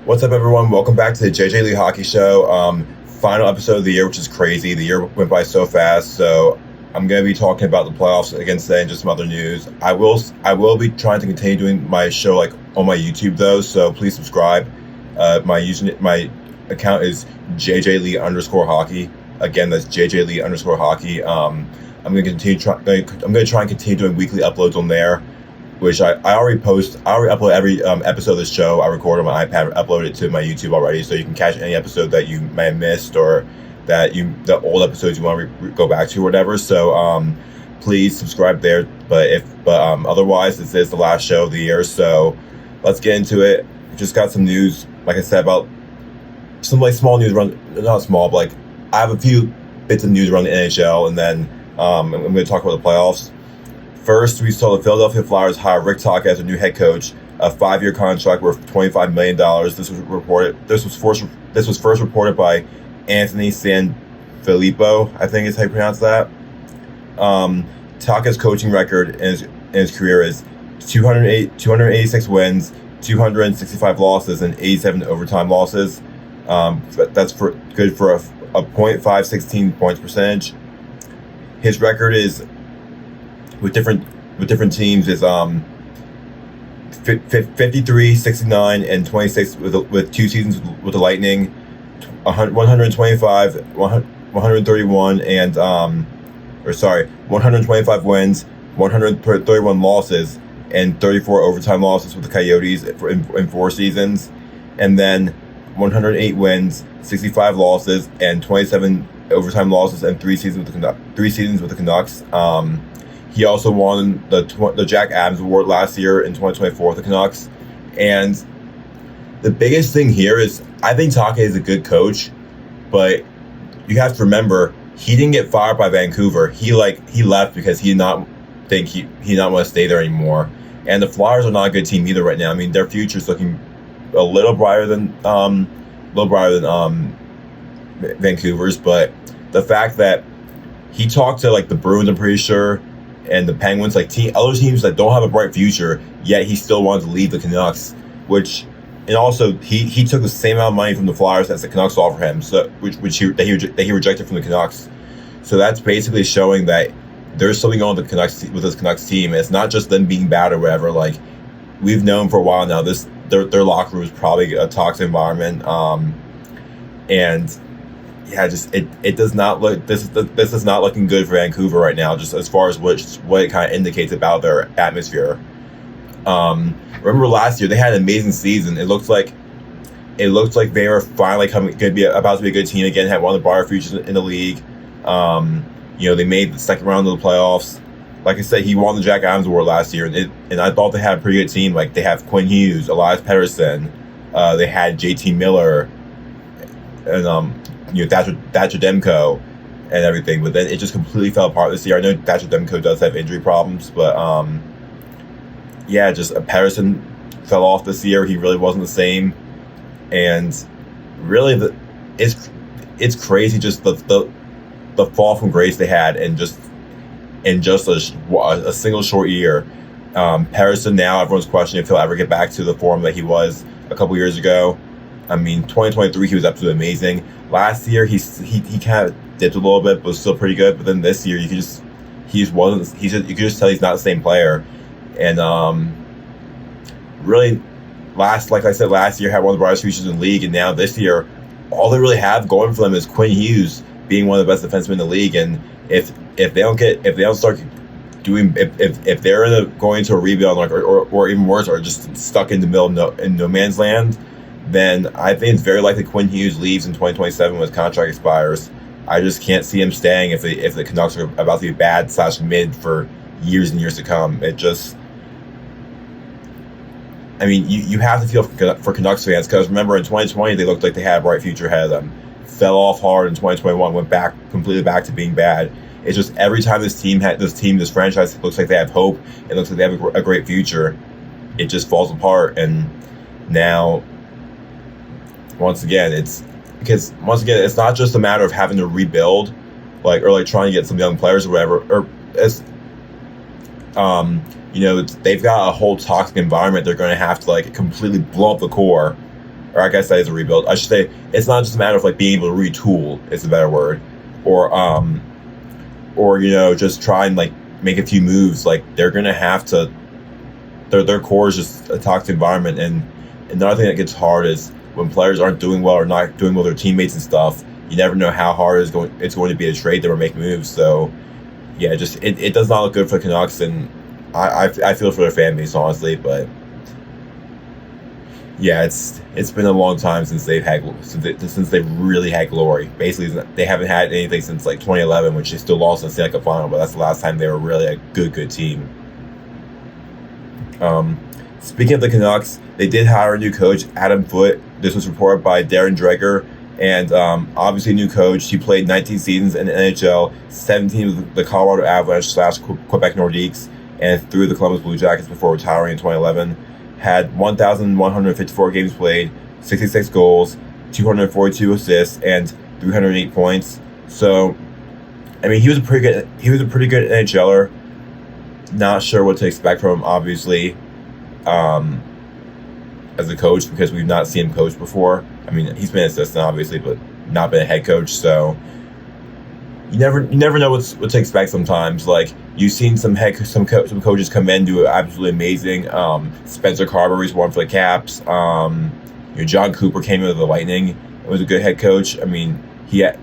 What's up, everyone? Welcome back to the JjLee Hockey Show. Final episode of the year, which is crazy. The year went by so fast, so I'm going to be talking about the playoffs again today and just some other news. I will be trying to continue doing my show like on my YouTube though, so please subscribe. My account is JjLee_hockey. Again, that's JjLee_hockey. I'm going to try and continue doing weekly uploads on there, which I already post. I already upload every episode of this show. I record on my iPad, upload it to my YouTube already, so you can catch any episode that you may have missed or the old episodes you want to go back to or whatever. So please subscribe there. But otherwise, this is the last show of the year, so let's get into it. Just got some news, like I said, about some like small news around, not small, but like I have a few bits of news around the NHL, and then I'm going to talk about the playoffs. First, we saw the Philadelphia Flyers hire Rick Tocchet as their new head coach, a 5-year contract worth $25 million. This was first reported by Anthony Sanfilippo, I think is how you pronounce that. Tocchet's coaching record in his career is 286 wins, 265 losses, and 87 overtime losses. That's good for a .516 points percentage. His record is with different teams is 53, 69, and 26 with 2 seasons with the Lightning, 125, 131, and 125 wins, 131 losses, and 34 overtime losses with the Coyotes in 4 seasons, and then 108 wins, 65 losses, and 27 overtime losses, and 3 seasons with the Canucks. He also won the Jack Adams Award last year in 2024 with the Canucks. And the biggest thing here is I think Tocchet is a good coach, but you have to remember he didn't get fired by Vancouver. He left because he did not think he did not want to stay there anymore. And the Flyers are not a good team either right now. I mean, their future's looking a little brighter than Vancouver's, but the fact that he talked to like the Bruins, I'm pretty sure, and the Penguins, like other teams that don't have a bright future, yet he still wanted to leave the Canucks, and also he took the same amount of money from the Flyers as the Canucks offered him, so that he rejected from the Canucks. So that's basically showing that there's something on with this Canucks team. It's not just them being bad or whatever. Like we've known for a while now, their locker room is probably a toxic environment, and yeah, just it does not look this is not looking good for Vancouver right now, just as far as what it kind of indicates about their atmosphere. Remember last year they had an amazing season. It looked like they were finally about to be a good team again. Had one of the brighter futures in the league. They made the second round of the playoffs. Like I said, he won the Jack Adams Award last year, and I thought they had a pretty good team. Like they have Quinn Hughes, Elias Pettersson, they had JT Miller, and Thatcher Demko and everything, but then it just completely fell apart this year. I know Thatcher Demko does have injury problems, but just Pettersson fell off this year. He really wasn't the same, and really it's crazy just the fall from grace they had in just a single short year. Pettersson, now everyone's questioning if he'll ever get back to the form that he was a couple years ago. I mean, 2023 he was absolutely amazing. Last year he kind of dipped a little bit, but was still pretty good. But then this year you could just tell he's not the same player. And really, last year had one of the brightest futures in the league, and now this year all they really have going for them is Quinn Hughes being one of the best defensemen in the league. And if they're going into a rebuild, or even worse, or just stuck in the middle in no man's land, then I think it's very likely Quinn Hughes leaves in 2027 when his contract expires. I just can't see him staying if the Canucks are about to be bad / mid for years and years to come. You have to feel for Canucks fans, because remember in 2020 they looked like they had a bright future ahead of them. Fell off hard in 2021, went completely back to being bad. It's just every time this franchise looks like they have hope, it looks like they have a great future, it just falls apart. And now, once again, it's not just a matter of having to rebuild, or trying to get some young players or whatever, they've got a whole toxic environment. They're going to have to completely blow up the core or I guess that is a rebuild. I should say it's not just a matter of like being able to retool. Is a better word, or just try and like make a few moves. Like they're gonna have to. Their core is just a toxic environment, and another thing that gets hard is when players aren't doing well or not doing well with their teammates and stuff. You never know how hard it's going to be to trade them or make moves. So yeah, just it does not look good for the Canucks, and I feel for their fan base honestly, but yeah, it's been a long time since they've really had glory. Basically, they haven't had anything since like 2011, which they still lost in the Stanley Cup final, but that's the last time they were really a good team. Speaking of the Canucks, they did hire a new coach, Adam Foote. This was reported by Darren Dreger, and obviously a new coach. He played 19 seasons in the NHL, 17 with the Colorado Avalanche / Quebec Nordiques, and 3 of the Columbus Blue Jackets before retiring in 2011. Had 1,154 games played, 66 goals, 242 assists, and 308 points. So, I mean, he was a pretty good NHLer. Not sure what to expect from him, obviously, as a coach, because we've not seen him coach before. I mean, he's been an assistant, obviously, but not been a head coach. So you never know what to expect sometimes. Like you've seen some coaches come in, do absolutely amazing. Spencer Carberry's one for the Caps. John Cooper came in with the Lightning. It was a good head coach. I mean, he had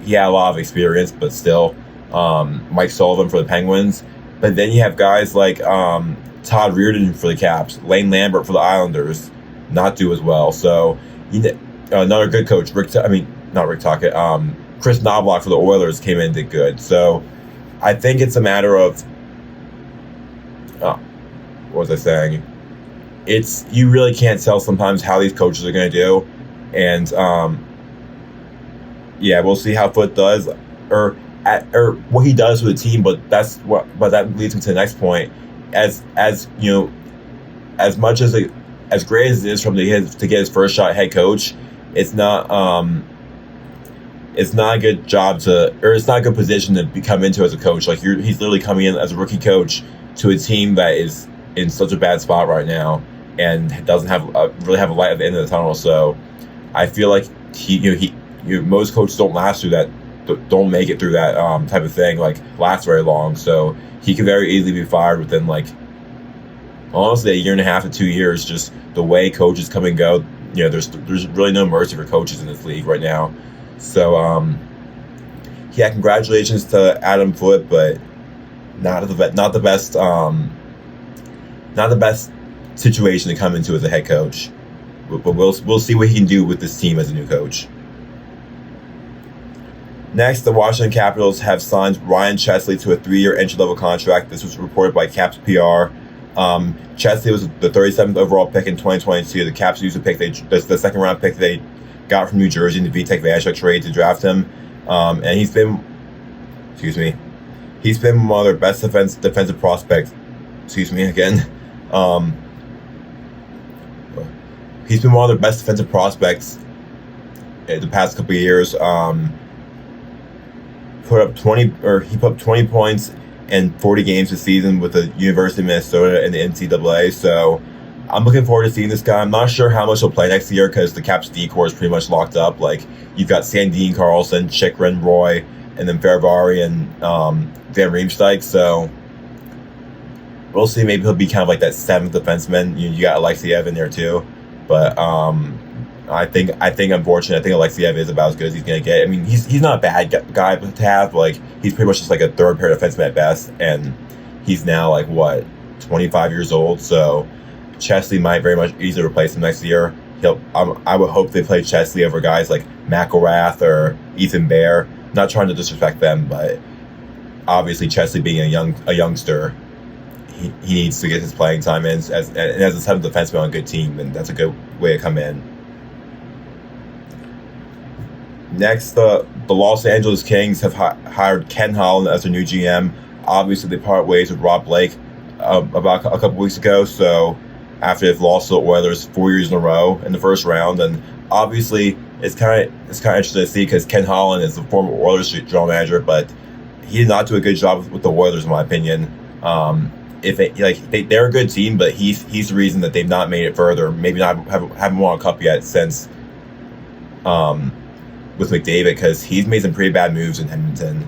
a lot of experience, but still. Mike Sullivan for the Penguins. But then you have guys like Todd Reardon for the Caps, Lane Lambert for the Islanders, not do as well. So another good coach, not Rick Tocchet, Chris Knobloch for the Oilers came in and did good. So I think it's a matter of what was I saying? You really can't tell sometimes how these coaches are going to do, and we'll see how Foote does or what he does with the team. But that leads me to the next point. As much as great as it is from to get his first shot head coach, it's not a good job it's not a good position to come into as a coach. Like he's literally coming in as a rookie coach to a team that is in such a bad spot right now and doesn't really have a light at the end of the tunnel. So I feel like most coaches don't last through that, don't make it through that type of thing, like last very long. So he could very easily be fired within honestly a year and a half to 2 years. Just the way coaches come and go, there's really no mercy for coaches in this league right now. So congratulations to Adam Foote, but not the best situation to come into as a head coach. But we'll see what he can do with this team as a new coach. Next, the Washington Capitals have signed Ryan Chesley to a 3-year entry-level contract. This was reported by Caps PR. Chesley was the 37th overall pick in 2022. The Caps used the second-round pick they got from New Jersey in the Vitek Vanecek trade to draft him. And he's been one of their best defensive prospects. He's been one of their best defensive prospects in the past couple of years. He put up 20 points in 40 games this season with the University of Minnesota and the NCAA. So I'm looking forward to seeing this guy. I'm not sure how much he'll play next year because the Caps D-core is pretty much locked up. Like you've got Sandin Carlson, Chychrun, Roy, and then Ferravari and Van Riemsdyk. So we'll see. Maybe he'll be kind of like that 7th defenseman. You got Alexeyev in there too, but I think unfortunately, I think Alexeyev is about as good as he's gonna get. I mean, he's not a bad guy to have. Like he's pretty much just like a third pair defenseman at best, and he's now 25 years old. So Chesley might very much easily replace him next year. I would hope they play Chesley over guys like McElrath or Ethan Bear. Not trying to disrespect them, but obviously Chesley being a youngster, he needs to get his playing time in. As a 7th defenseman on a good team, and that's a good way to come in. Next, the Los Angeles Kings have hired Ken Holland as their new GM. Obviously, they part ways with Rob Blake about a couple weeks ago. So after they've lost to the Oilers 4 years in a row in the first round, and obviously it's kind of interesting to see because Ken Holland is the former Oilers general manager, but he did not do a good job with the Oilers, in my opinion. if it, like they're a good team, but he's the reason that they've not made it further. Maybe not haven't won a cup yet since with McDavid, because he's made some pretty bad moves in Edmonton.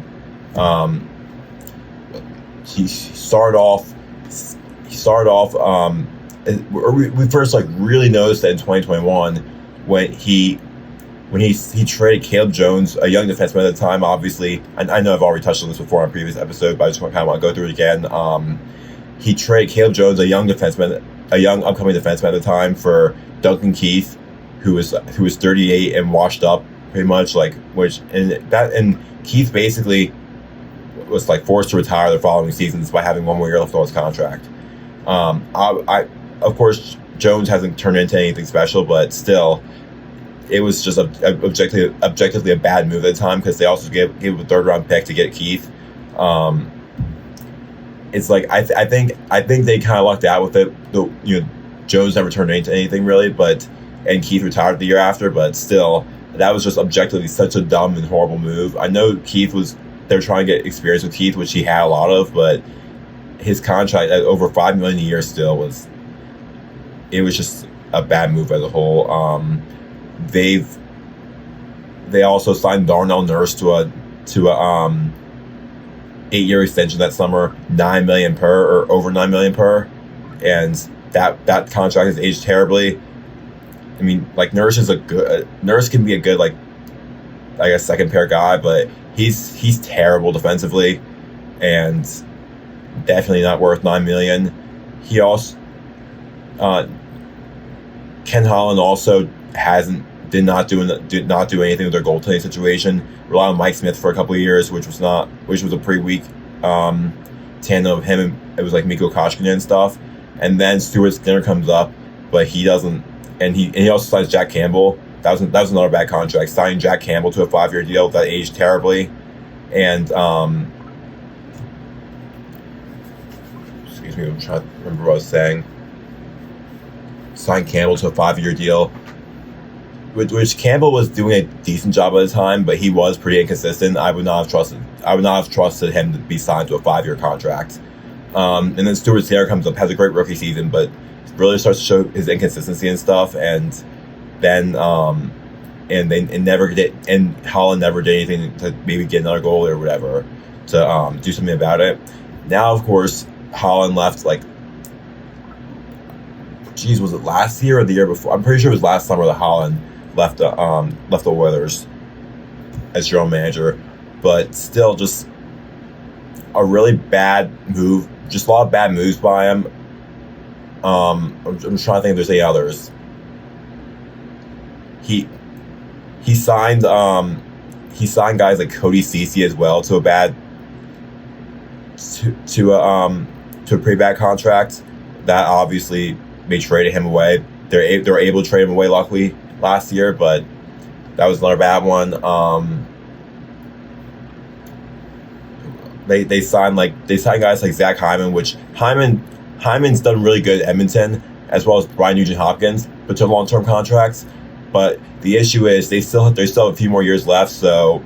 He started off. We first like really noticed that in 2021 when he traded Caleb Jones, a young defenseman at the time. Obviously, I know I've already touched on this before on a previous episode, but I just kind of want to go through it again. He traded Caleb Jones, a young upcoming defenseman at the time, for Duncan Keith, who was 38 and washed up pretty much, and Keith basically was like forced to retire the following season despite having one more year left on his contract. Of course, Jones hasn't turned into anything special, but still, it was just objectively a bad move at the time, because they also gave a third-round pick to get Keith. It's like I think they kind of lucked out with it. Jones never turned into anything really, and Keith retired the year after. But still, that was just objectively such a dumb and horrible move. I know they were trying to get experience with Keith, which he had a lot of, but his contract at over $5 million a year still was just a bad move as a whole. They also signed Darnell Nurse to a 8-year extension that summer, $9 million per, or over $9 million per, and that contract has aged terribly. I mean, like, Nurse can be a good, like a second pair guy, but he's terrible defensively, and definitely not worth $9 million. He also Ken Holland also did not do anything with their goaltending situation. Relied on Mike Smith for a couple of years, which was a pretty weak tandem of him, and it was like Mikko Koskinen and stuff. And then Stuart Skinner comes up, but he doesn't, and he also signs Jack Campbell. That was another bad contract. Signing Jack Campbell to a 5-year deal that aged terribly, and excuse me, I'm trying to remember what I was saying. Signed Campbell to a 5-year deal, which Campbell was doing a decent job at the time, but he was pretty inconsistent. I would not have trusted him to be signed to a 5-year contract. And then Stuart Skinner comes up, has a great rookie season, but really starts to show his inconsistency and stuff. And then and Holland never did anything to maybe get another goal or whatever to do something about it. Now, of course, Holland left, like, was it last year or the year before? I'm pretty sure it was last summer that Holland left the Oilers as general manager, but still just a really bad move. Just a lot of bad moves by him. I'm trying to think if there's any others. He signed guys like Cody Ceci as well to a pretty bad contract. That obviously they traded him away. They were able to trade him away, luckily, last year, but that was another bad one. They signed guys like Zach Hyman, which Hyman's done really good at Edmonton, as well as Brian Nugent-Hopkins, but to long-term contracts. But the issue is they still have a few more years left, so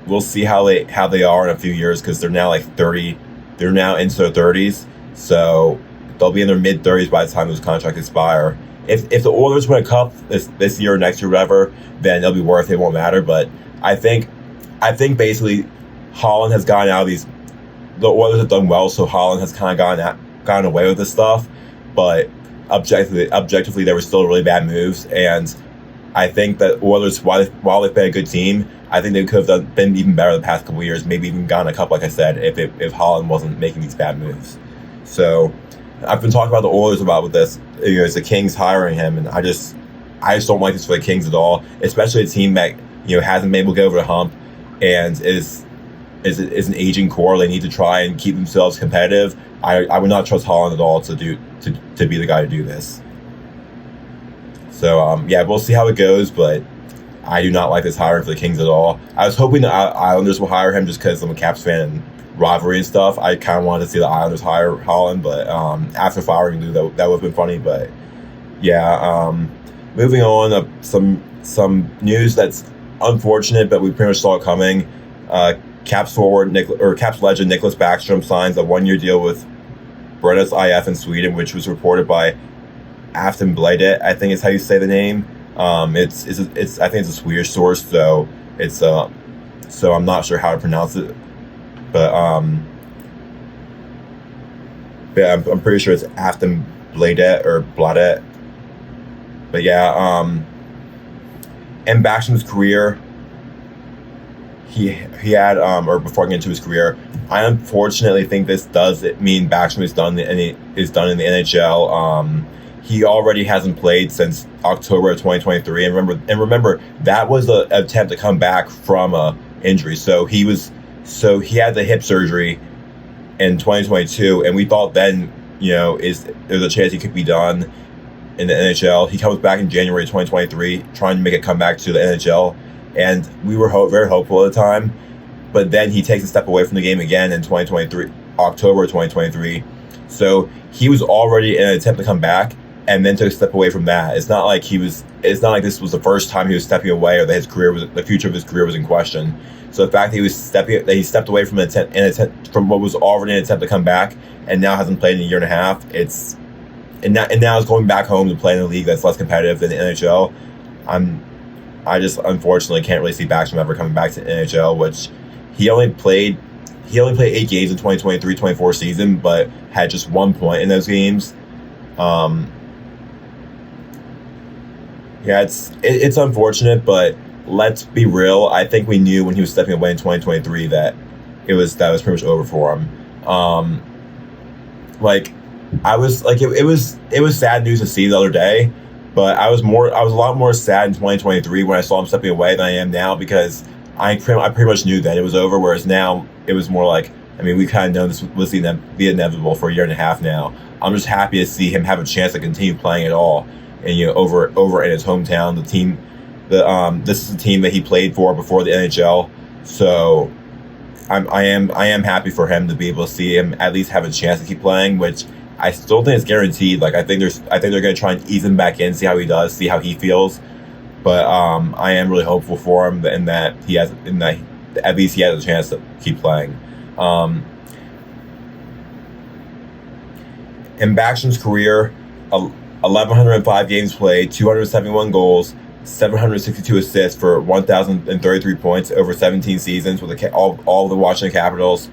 we'll see how they are in a few years, because they're now like 30. They're now into their 30s, so they'll be in their mid-30s by the time those contracts expire. If the Oilers win a cup this year or next year or whatever, then they'll be worth it. It won't matter. But I think basically Holland has gotten out of these. The Oilers have done well, so Holland has kind of gotten away with this stuff. But objectively, there were still really bad moves, and I think that Oilers, while they've been a good team, I think they could have been even better the past couple of years. Maybe even gotten a cup, like I said, if Holland wasn't making these bad moves. So I've been talking about the Oilers with this. It's the Kings hiring him, and I just don't like this for the Kings at all. Especially a team that hasn't been able to get over the hump and is an aging core. They need to try and keep themselves competitive. I would not trust Holland at all to be the guy to do this. So we'll see how it goes, but I do not like this hiring for the Kings at all. I was hoping the Islanders will hire him just because I'm a Caps fan and rivalry and stuff. I kind of wanted to see the Islanders hire Holland, but after firing Lou, that would have been funny. But moving on, some news that's unfortunate, but we pretty much saw it coming. Caps legend Nicklas Backstrom signs a 1-year deal with Brennus IF in Sweden, which was reported by Aftonbladet, I think is how you say the name. It's I think it's a Swedish source, so it's so I'm not sure how to pronounce it, but yeah, I'm pretty sure it's Aftonbladet or Bladet. But yeah, in Backstrom's career, he had or before I get into his career, I unfortunately think this does mean Backstrom is done in the NHL. He already hasn't played since October of 2023, and remember that was an attempt to come back from a injury. So he had the hip surgery in 2022, and we thought then, there's a chance he could be done in the NHL. He comes back in January 2023, trying to make a comeback to the NHL, and we were very hopeful at the time. But then he takes a step away from the game again in October 2023. So he was already in an attempt to come back, and then took a step away from that. It's not like this was the first time he was stepping away, or that the future of his career was in question. So the fact that he stepped away from from what was already an attempt to come back, and now hasn't played in a year and a half, and now is going back home to play in a league that's less competitive than the NHL. I just unfortunately can't really see Backstrom ever coming back to the NHL, which he only played 8 games in 2023-24 season, but had just 1 point in those games. Yeah, it's unfortunate, but let's be real. I think we knew when he was stepping away in 2023 that that was pretty much over for him. It was sad news to see the other day, but I was a lot more sad in 2023 when I saw him stepping away than I am now, because I pretty much knew that it was over. Whereas now it was more like, we kind of know this was the inevitable for a year and a half now. I'm just happy to see him have a chance to continue playing at all, and over in his hometown, the team. This is the team that he played for before the NHL, so I am happy for him to be able to see him at least have a chance to keep playing, which I still think is guaranteed. Like I think they're going to try and ease him back in, see how he does, see how he feels. But I am really hopeful for him in that at least he has a chance to keep playing. In Backstrom's career, 1,105 games played, 271 goals, 762 assists for 1,033 points over 17 seasons with all of the Washington Capitals.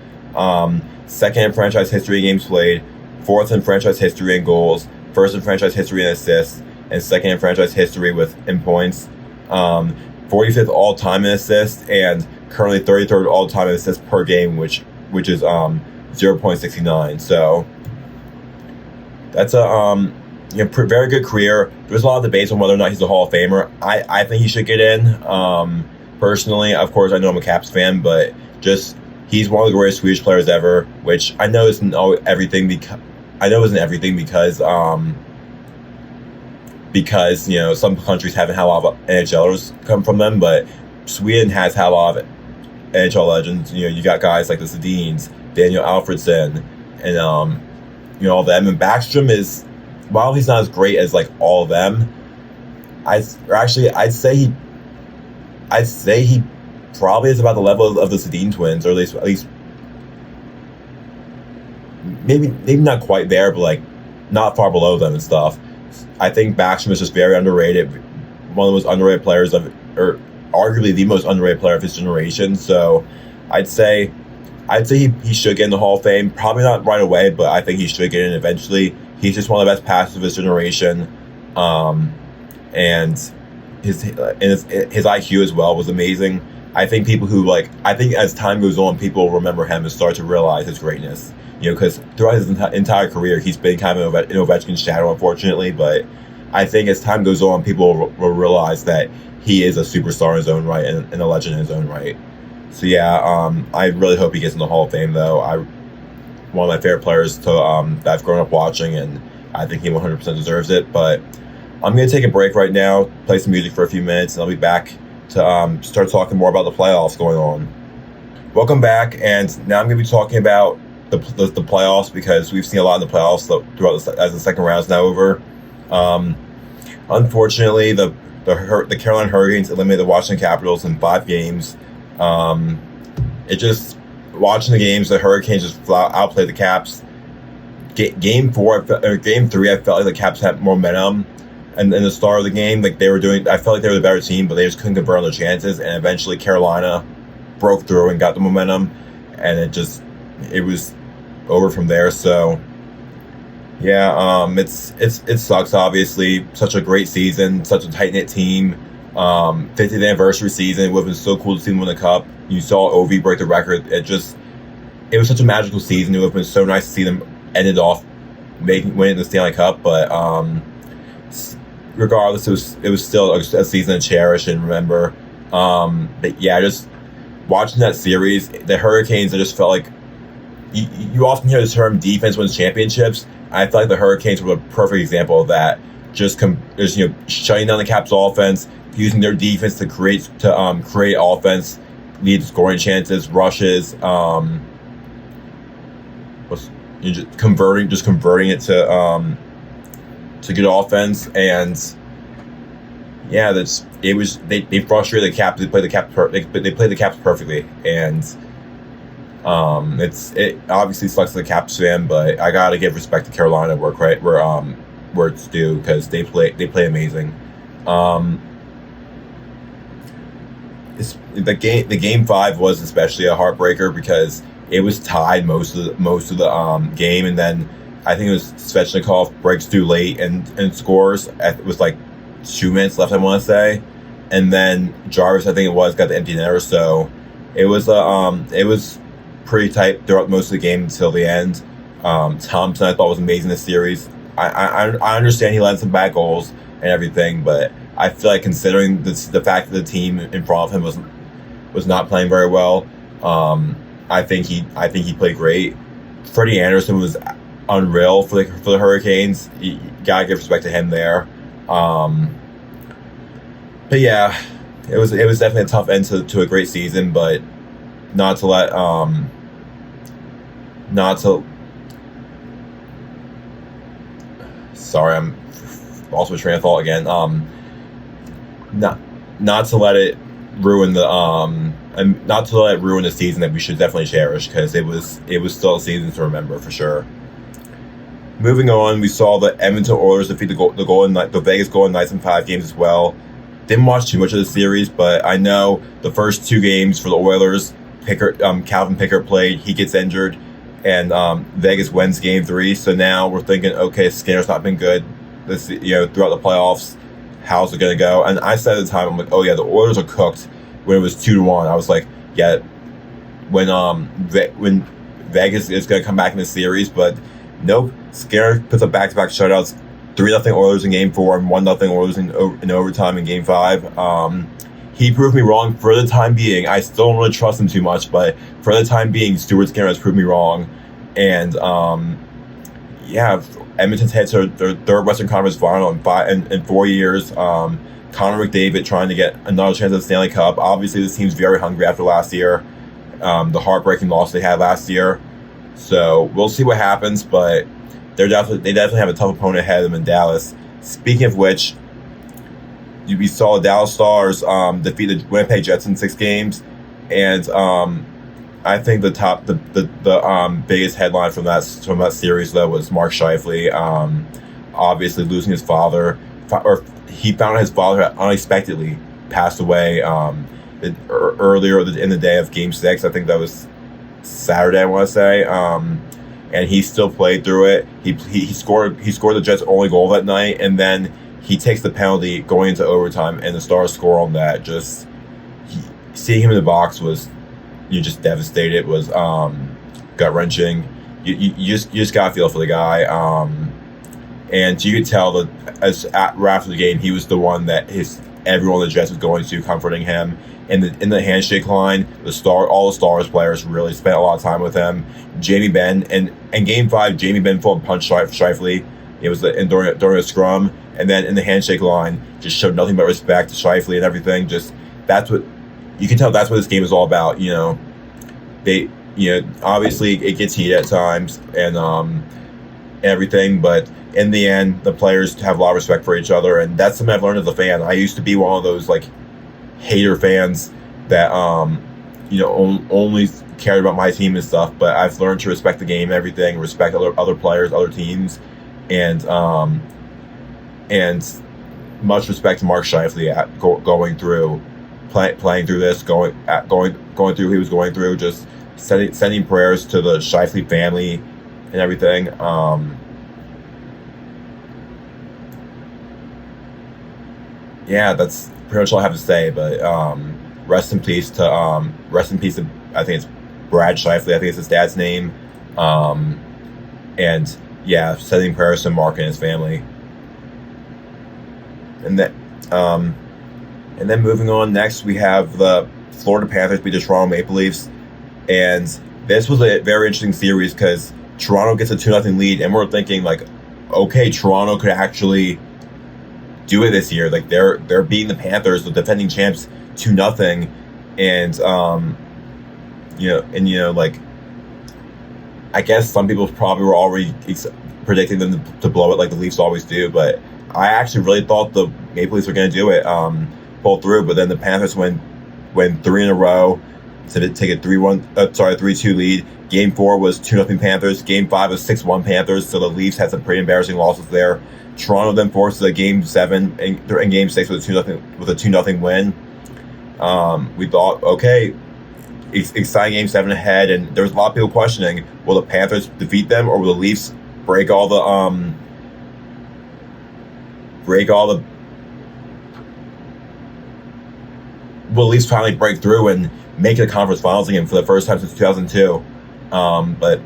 Second in franchise history in games played, fourth in franchise history in goals, first in franchise history in assists, and second in franchise history in points. 45th all-time in assists, and currently 33rd all-time in assists per game, which is 0.69. So that's a very good career. There's a lot of debates on whether or not he's a Hall of Famer. I think he should get in. Personally, of course, I know I'm a Caps fan, but he's one of the greatest Swedish players ever, which I know isn't everything because some countries haven't had a lot of NHLers come from them, but Sweden has had a lot of NHL legends. You got guys like the Sedins, Daniel Alfredsson, and all them. And Backstrom is, while he's not as great as like all of them, I'd say he probably is about the level of the Sedin twins, or at least maybe not quite there, but like not far below them and stuff. I think Backstrom is just very underrated, one of the most underrated players or arguably the most underrated player of his generation. So I'd say he should get in the Hall of Fame. Probably not right away, but I think he should get in eventually. He's just one of the best passers of his generation, and his IQ as well was amazing. I think as time goes on, people will remember him and start to realize his greatness. Because throughout his entire career, he's been kind of in Ovechkin's shadow, unfortunately. But I think as time goes on, people will realize that he is a superstar in his own right and a legend in his own right. So yeah, I really hope he gets in the Hall of Fame, though. One of my favorite players that I've grown up watching, and I think he 100% deserves it. But I'm going to take a break right now, play some music for a few minutes, and I'll be back to start talking more about the playoffs going on. Welcome back, and now I'm going to be talking about the playoffs, because we've seen a lot in the playoffs throughout as the second round is now over. Unfortunately, the Carolina Hurricanes eliminated the Washington Capitals in 5 games. Watching the games, the Hurricanes just outplayed the Caps game four, or game three, I felt like the Caps had more momentum. And in the start of the game, like I felt like they were the better team, but they just couldn't convert on their chances. And eventually, Carolina broke through and got the momentum, and it was over from there. So, yeah, it sucks. Obviously, such a great season, such a tight knit team. 50th anniversary season. It would have been so cool to see them win the cup. You saw Ovi break the record. It was such a magical season. It would have been so nice to see them end it off, winning the Stanley Cup. But regardless, it was still a season to cherish and remember. But yeah, just watching that series, the Hurricanes, I just felt like you often hear the term defense wins championships. I feel like the Hurricanes were a perfect example of that. Just shutting down the Caps' offense, using their defense to create offense, lead scoring chances, rushes, just converting it to good offense. And yeah, they frustrated the Caps. They played the Caps perfectly, and it obviously sucks to the Caps fan, but I gotta give respect to Carolina where it's due, because they play amazing. The game 5 was especially a heartbreaker because it was tied most of the game, and then I think it was Svechnikov breaks through late and scores. It was like 2 minutes left, I want to say, and then Jarvis, I think it was, got the empty netter. So it was pretty tight throughout most of the game until the end. Thompson, I thought, was amazing this series. I understand he let some bad goals and everything, but I feel like, considering the fact that the team in front of him was not playing very well, I think he played great. Freddie Anderson was unreal for the Hurricanes. You gotta give respect to him there. But yeah, it was definitely a tough end to a great season, but sorry, I'm lost my train of thought again. Not to let it ruin the season that we should definitely cherish, because it was still a season to remember for sure. Moving on, we saw the Edmonton Oilers defeat the Vegas Golden Knights in 5 games as well. Didn't watch too much of the series, but I know the first 2 games for the Oilers, Calvin Pickard played. He gets injured, and Vegas wins game 3. So now we're thinking, okay, Skinner's not been good throughout the playoffs. How's it gonna go? And I said at the time, I'm like, oh yeah, the Oilers are cooked. When it was 2-1, I was like, yeah, when Vegas is gonna come back in the series, but nope. Skinner puts up back-to-back shutouts, 3-0 Oilers in game 4 and 1-0 Oilers in overtime in game 5. He proved me wrong for the time being. I still don't really trust him too much, but for the time being, Stuart Skinner has proved me wrong. And yeah, Edmonton's head to their 3rd Western Conference final in 4 years. Connor McDavid trying to get another chance at the Stanley Cup. Obviously, this team's very hungry after last year, the heartbreaking loss they had last year. So we'll see what happens, but they definitely have a tough opponent ahead of them in Dallas. Speaking of which, we saw the Dallas Stars defeat the Winnipeg Jets in 6 games, and I think the biggest headline from that series though was Mark Scheifele, obviously losing his father, or he found out his father had unexpectedly passed away earlier in the day of Game 6. I think that was Saturday, I want to say. And he still played through it. He scored the Jets' only goal that night, and then he takes the penalty going into overtime, and the Stars score on that. Seeing him in the box was just devastated. It was gut wrenching. You just gotta feel for the guy. And you could tell that after the game, he was the one that everyone on the Jets was going to, comforting him. In the handshake line, all the Stars players really spent a lot of time with him. Jamie Benn, and in Game 5, Jamie Benn full punched Scheifele. It was during a scrum, and then in the handshake line, just showed nothing but respect to Scheifele and everything. That's what you can tell. That's what this game is all about. Obviously it gets heated at times and everything, but in the end, the players have a lot of respect for each other, and that's something I've learned as a fan. I used to be one of those hater fans that only cared about my team and stuff. But I've learned to respect the game and everything, respect other players, other teams, and much respect to Mark Scheifele going through, playing through this, going through he was going through, just sending prayers to the Scheifele family and everything. Yeah, that's pretty much all I have to say. But rest in peace to I think it's Brad Scheifele. I think it's his dad's name. And yeah, sending prayers to Mark and his family. And then moving on, next we have the Florida Panthers beat the Toronto Maple Leafs, and this was a very interesting series because Toronto gets a 2-0 lead, and we're thinking like, okay, Toronto could actually do it this year. Like they're beating the Panthers, the defending champs, 2-0, and like I guess some people probably were already predicting them to blow it like the Leafs always do, but I actually really thought the Maple Leafs were going to do it, pull through, but then the Panthers win 3 in a row to take a 3-2 lead. Game 4 was 2-0 Panthers. Game 5 was 6-1 Panthers, so the Leafs had some pretty embarrassing losses there. Toronto then forced a Game 7 and Game 6 with a 2-0 win. We thought, okay, exciting Game 7 ahead, and there was a lot of people questioning, will the Panthers defeat them, or will the Leafs break all the will at least finally break through and make it a conference finals again for the first time since 2002. But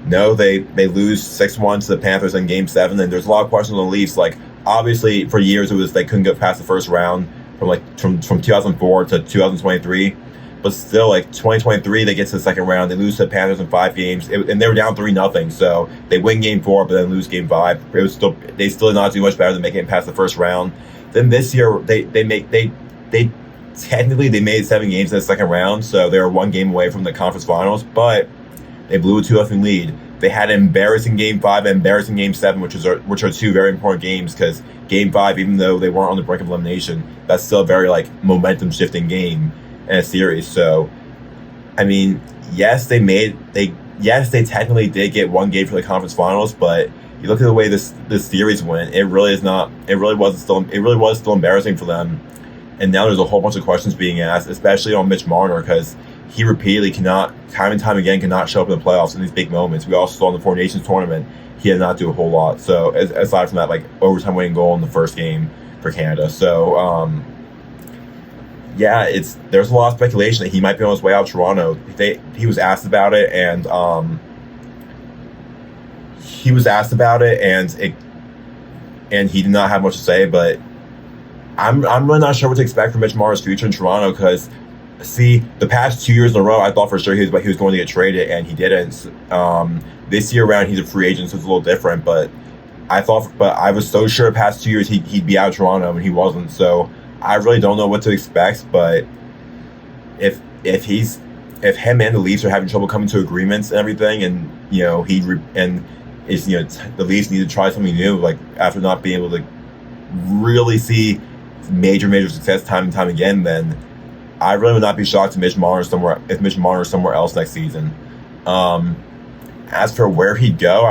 no, they lose 6-1 to the Panthers in Game 7, and there's a lot of questions on the Leafs. Like, obviously, for years it was they couldn't get past the first round from 2004 to 2023. But still, like 2023, they get to the second round. They lose to the Panthers in 5 games, and they were down 3-0. So they win Game 4, but then lose Game 5. They still did not do much better than making it past the first round. Then this year, they technically made 7 games in the second round, so they were 1 game away from the conference finals. But they blew a 2-0 lead. They had an embarrassing Game 5 and embarrassing Game 7, which are 2 very important games, because Game 5, even though they weren't on the brink of elimination, that's still a very momentum shifting game in a series. So, I mean, yes, they technically did get 1 game for the conference finals, but you look at the way this series went, it really was still embarrassing for them. And now there's a whole bunch of questions being asked, especially on Mitch Marner, because he repeatedly time and time again cannot show up in the playoffs in these big moments. We also saw in the Four Nations tournament he did not do a whole lot. So aside from that, overtime winning goal in the first game for Canada. So yeah, there's a lot of speculation that he might be on his way out of Toronto. He was asked about it, and he did not have much to say. But I'm really not sure what to expect from Mitch Marner's future in Toronto, because the past 2 years in a row, I thought for sure he was going to get traded, and he didn't. This year around, he's a free agent, so it's a little different. But I was so sure the past 2 years he'd be out of Toronto, and he wasn't. So I really don't know what to expect. But if him and the Leafs are having trouble coming to agreements and everything, and the Leafs need to try something new, after not being able to really see major success time and time again, then I really would not be shocked if Mitch Marner is somewhere else next season. As for where he'd go,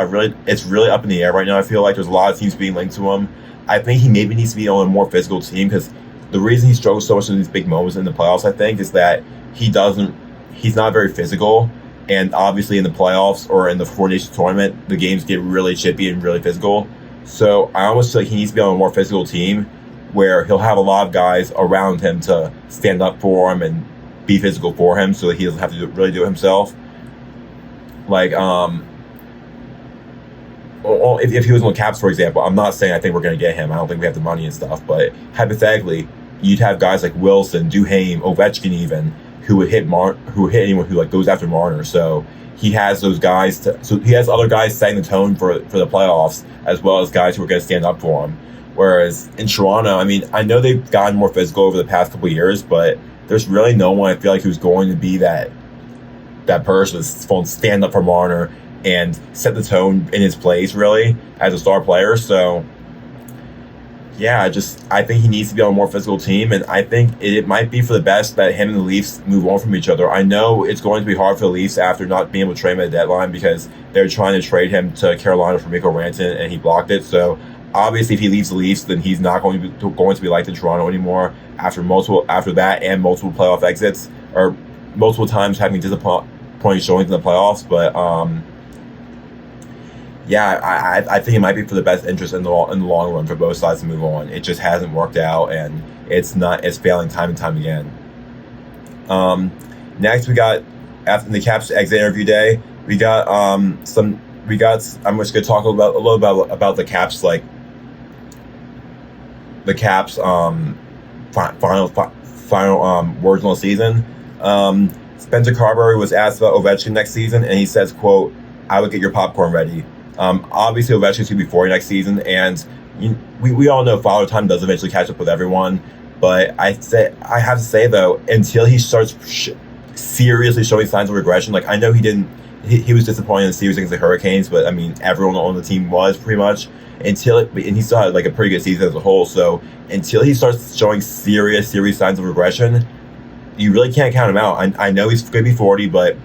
it's really up in the air right now. I feel like there's a lot of teams being linked to him. I think he maybe needs to be on a more physical team, because the reason he struggles so much in these big moments in the playoffs, I think, is that he's not very physical. And obviously in the playoffs or in the Four Nations tournament, the games get really chippy and really physical. So I almost feel like he needs to be on a more physical team where he'll have a lot of guys around him to stand up for him and be physical for him, so that he doesn't have to really do it himself. If he was on the Caps, for example, I'm not saying I think we're going to get him. I don't think we have the money and stuff. But hypothetically, you'd have guys like Wilson, Duhaime, Ovechkin, even who would hit anyone who goes after Marner. So he has those guys. So he has other guys setting the tone for the playoffs, as well as guys who are going to stand up for him. Whereas in Toronto, I mean, I know they've gotten more physical over the past couple of years, but there's really no one I feel like who's going to be that person that's going to stand up for Marner and set the tone in his place, really, as a star player. So I think he needs to be on a more physical team, and I think it might be for the best that him and the Leafs move on from each other. I know it's going to be hard for the Leafs after not being able to trade him at the deadline because they're trying to trade him to Carolina for Mikko Rantanen, and he blocked it. So obviously, if he leaves the Leafs, then he's not going to be liked in Toronto anymore after that and multiple playoff exits or multiple times having disappointing showings in the playoffs. But I think it might be for the best interest in the long run for both sides to move on. It just hasn't worked out, and it's failing time and time again. Next, we got after the Caps exit interview day, I'm just going to talk a little about the Caps, like the Caps final words on the season. Spencer Carberry was asked about Ovechkin next season, and he says, "quote I would get your popcorn ready." Obviously, Ovechkin's going to be 40 next season, and we all know Father Time does eventually catch up with everyone. But I have to say though, until he starts seriously showing signs of regression, like I know he was disappointed in the series against the Hurricanes, but I mean everyone on the team was pretty much and he still had like a pretty good season as a whole. So until he starts showing serious signs of regression, you really can't count him out. I know he's going to be 40, but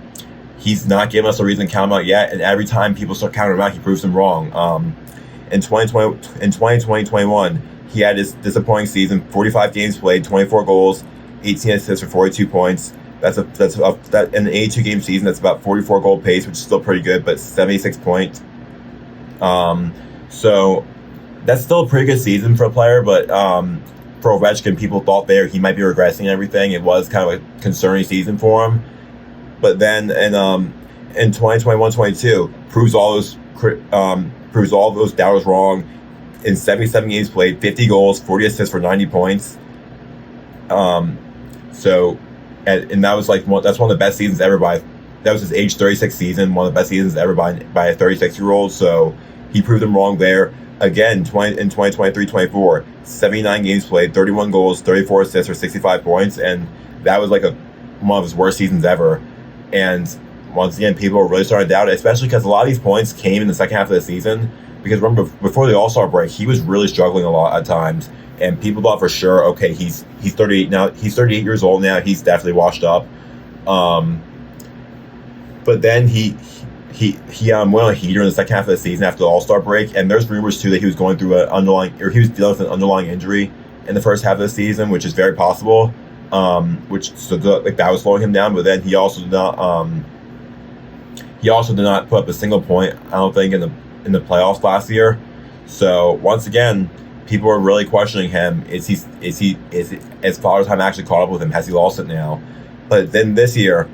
he's not giving us a reason to count him out yet, and every time people start counting him out, he proves them wrong. In 2020-21, he had his disappointing season, 45 games played, 24 goals, 18 assists for 42 points. That's in an 82 game season. That's about 44 goal pace, which is still pretty good, but 76 points. So that's still a pretty good season for a player, but for Ovechkin, people thought he might be regressing and everything. It was kind of a concerning season for him. But then in 2021-22, proves all those doubters wrong. In 77 games played, 50 goals, 40 assists for 90 points. And that was that's one of the best seasons ever that was his age 36 season, one of the best seasons ever by a 36-year-old. So he proved them wrong there. Again, in 2023-24, 79 games played, 31 goals, 34 assists for 65 points, and that was one of his worst seasons ever. And once again, people are really starting to doubt it, especially because a lot of these points came in the second half of the season. Because remember, before the All-Star break, he was really struggling a lot at times, and people thought for sure, okay, he's 38 now. He's 38 years old now. He's definitely washed up. But then he went on a heater in the second half of the season after the All-Star break, and there's rumors too that he was going through he was dealing with an underlying injury in the first half of the season, which is very possible. That was slowing him down, but then he also did not put up a single point, I don't think, in the playoffs last year. So once again, people are really questioning him. Is Father Time actually caught up with him? Has he lost it now? But then this year,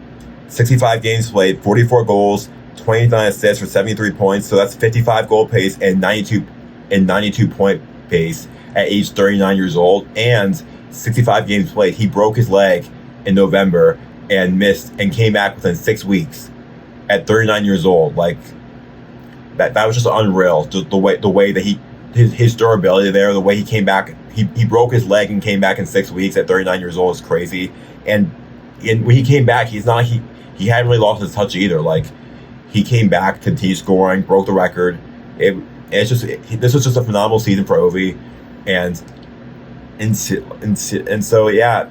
65 games played, 44 goals, 29 assists for 73 points. So that's 55 goal pace and 92 point pace at age 39 years old, and 65 games played. He broke his leg in November and missed and came back within 6 weeks at 39 years old. Like that was just unreal. The way that his durability there, the way he came back, he broke his leg and came back in 6 weeks at 39 years old is crazy. And when he came back, he hadn't really lost his touch either. Like he came back, continued scoring, broke the record. This was just a phenomenal season for Ovi, and so yeah.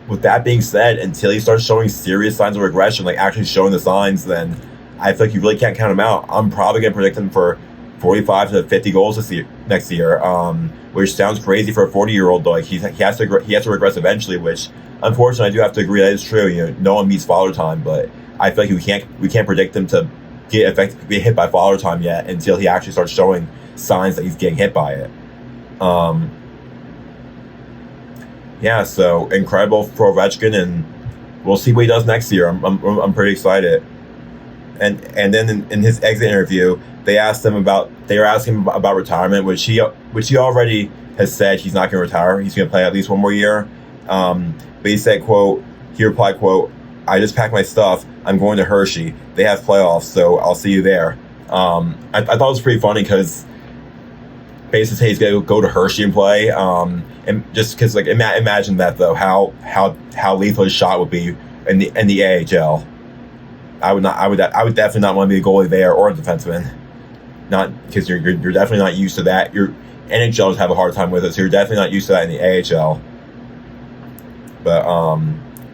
With that being said, until he starts showing serious signs of regression, like actually showing the signs, then I feel like you really can't count him out. I'm probably gonna predict him for 45 to 50 goals next year, which sounds crazy for a 40-year-old. Though, like he has to regress eventually, which unfortunately I do have to agree that is true. You know, no one meets Father Time, but I feel like we can't predict him to get hit by Father Time yet until he actually starts showing signs that he's getting hit by it. Yeah, so incredible for Ovechkin, and we'll see what he does next year. I'm pretty excited. And then in his exit interview, they were asking him about retirement, which he already has said he's not going to retire. He's going to play at least one more year. But he said, quote, he replied, quote, "I just packed my stuff. I'm going to Hershey. They have playoffs, so I'll see you there." I thought it was pretty funny because basically he's going to go to Hershey and play. And just because, like, imagine that though, how lethal his shot would be in the AHL. I would definitely not want to be a goalie there or a defenseman. Not because you're definitely not used to that. NHLers have a hard time with it, so you're definitely not used to that in the AHL. But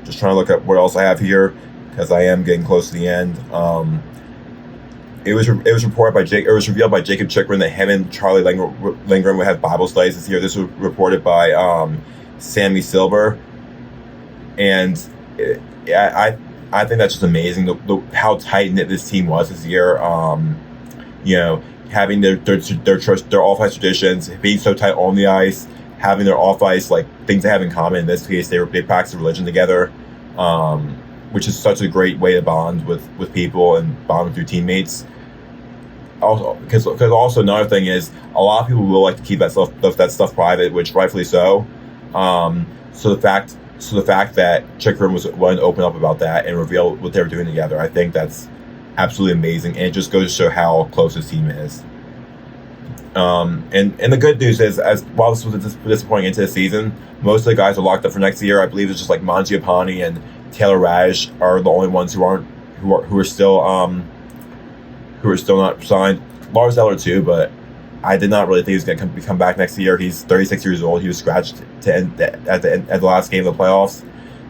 just trying to look up what else I have here, because I am getting close to the end. It was reported by It was revealed by Jacob Chikrin that him and Charlie Lindgren would have Bible studies this year. This was reported by Sammy Silver, and I think that's just amazing. How tight knit this team was this year. Having their off ice traditions, being so tight on the ice, having their off ice things they have in common. In this case, they practice religion together, which is such a great way to bond with people and bond with your teammates. Also, because also another thing is a lot of people will like to keep that stuff private, which rightfully so. So the fact that Chikrin was willing to open up about that and reveal what they were doing together, I think that's absolutely amazing, and it just goes to show how close this team is. And the good news is, while this was a disappointing into the season, most of the guys are locked up for next year. I believe it's just Mangiapane and Taylor Radish are the only ones who are still not signed. Lars Eller too, but I did not really think he was going to come back next year. He's 36 years old. He was scratched at the last game of the playoffs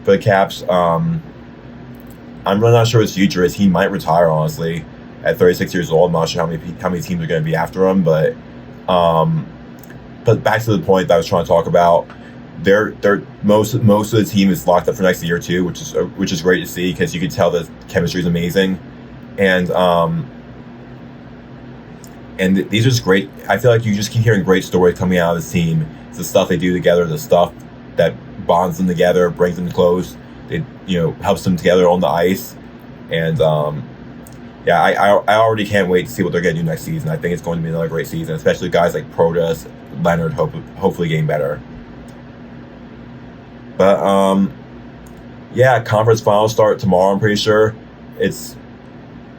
for the Caps. I'm really not sure what his future is. He might retire, honestly, at 36 years old. I'm not sure how many teams are going to be after him, but back to the point that I was trying to talk about. Most of the team is locked up for next year too, which is great to see, because you can tell the chemistry is amazing, and these are just great. I feel like you just keep hearing great stories coming out of this team. It's the stuff they do together, the stuff that bonds them together, brings them close. It helps them together on the ice, and I already can't wait to see what they're going to do next season. I think it's going to be another great season, especially guys like Protas, Leonard, hopefully getting better. But conference finals start tomorrow. I'm pretty sure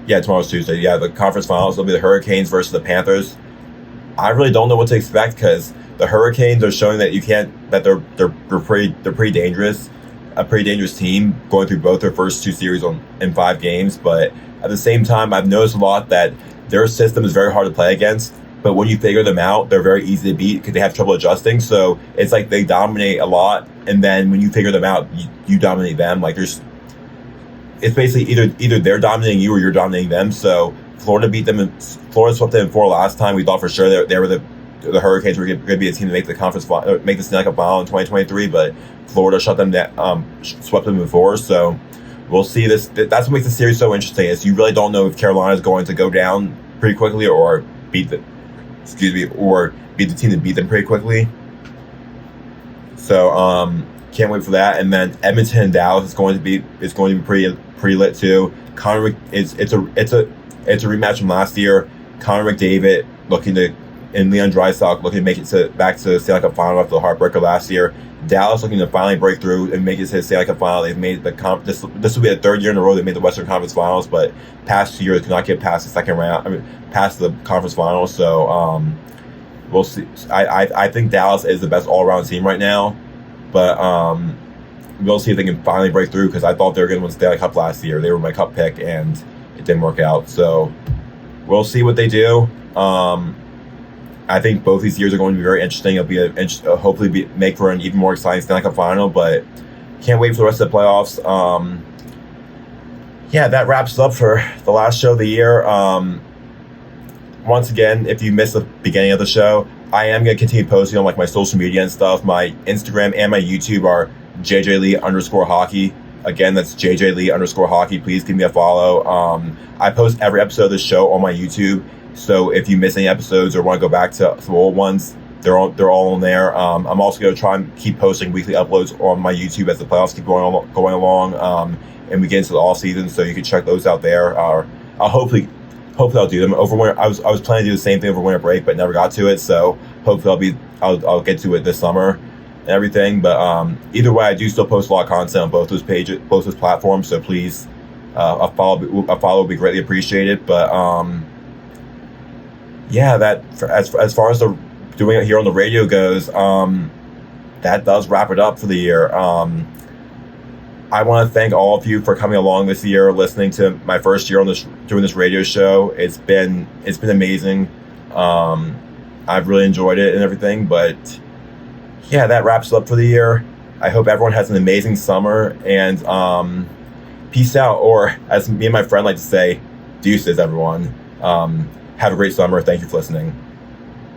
tomorrow's Tuesday. Yeah, the conference finals will be the Hurricanes versus the Panthers. I really don't know what to expect, because the Hurricanes are showing that they're pretty dangerous. A pretty dangerous team, going through both their first two series in 5 games. But at the same time, I've noticed a lot that their system is very hard to play against. But when you figure them out, they're very easy to beat because they have trouble adjusting. So it's like they dominate a lot, and then when you figure them out, you dominate them. It's basically either they're dominating you or you're dominating them. So Florida swept them in 4 last time. We thought for sure they were the Hurricanes were going to be a team to make the Stanley Cup final in 2023, but Florida swept them in 4. So we'll see this. That's what makes the series so interesting, is you really don't know if Carolina is going to go down pretty quickly or beat the team to beat them pretty quickly. So can't wait for that. And then Edmonton and Dallas is going to be pretty lit too. It's a rematch from last year. Connor McDavid and Leon Draisaitl looking to make it back to the Stanley Cup final after the heartbreaker last year. Dallas looking to finally break through and make it to the Stanley Cup final. They've made this will be the 3rd year in a row they made the Western Conference Finals, but past 2 years could not get past the second round. Past the conference finals. So we'll see. I think Dallas is the best all-around team right now, but we'll see if they can finally break through, because I thought they were going to win the Stanley Cup last year. They were my cup pick, and it didn't work out. So we'll see what they do. I think both these years are going to be very interesting. It'll hopefully make for an even more exciting Stanley Cup final, but can't wait for the rest of the playoffs. That wraps up for the last show of the year. Once again, if you missed the beginning of the show, I am going to continue posting on my social media and stuff. My Instagram and my YouTube are JjLee_hockey. Again, that's JjLee_hockey. Please give me a follow. I post every episode of the show on my YouTube. So if you miss any episodes or want to go back to some old ones, they're all on there. I'm also going to try and keep posting weekly uploads on my YouTube as the playoffs keep going along, and we get into the off season. So you can check those out there. I'll hopefully I'll do them over winter. I was planning to do the same thing over winter break, but never got to it. So hopefully I'll get to it this summer and everything. But either way, I do still post a lot of content on both those pages, both those platforms. So please, a follow would be greatly appreciated. But as far as the doing it here on the radio goes, that does wrap it up for the year. I want to thank all of you for coming along this year, listening to my first year doing this radio show. It's been amazing. I've really enjoyed it and everything. But yeah, that wraps it up for the year. I hope everyone has an amazing summer, and peace out. Or as me and my friend like to say, deuces, everyone. Have a great summer. Thank you for listening.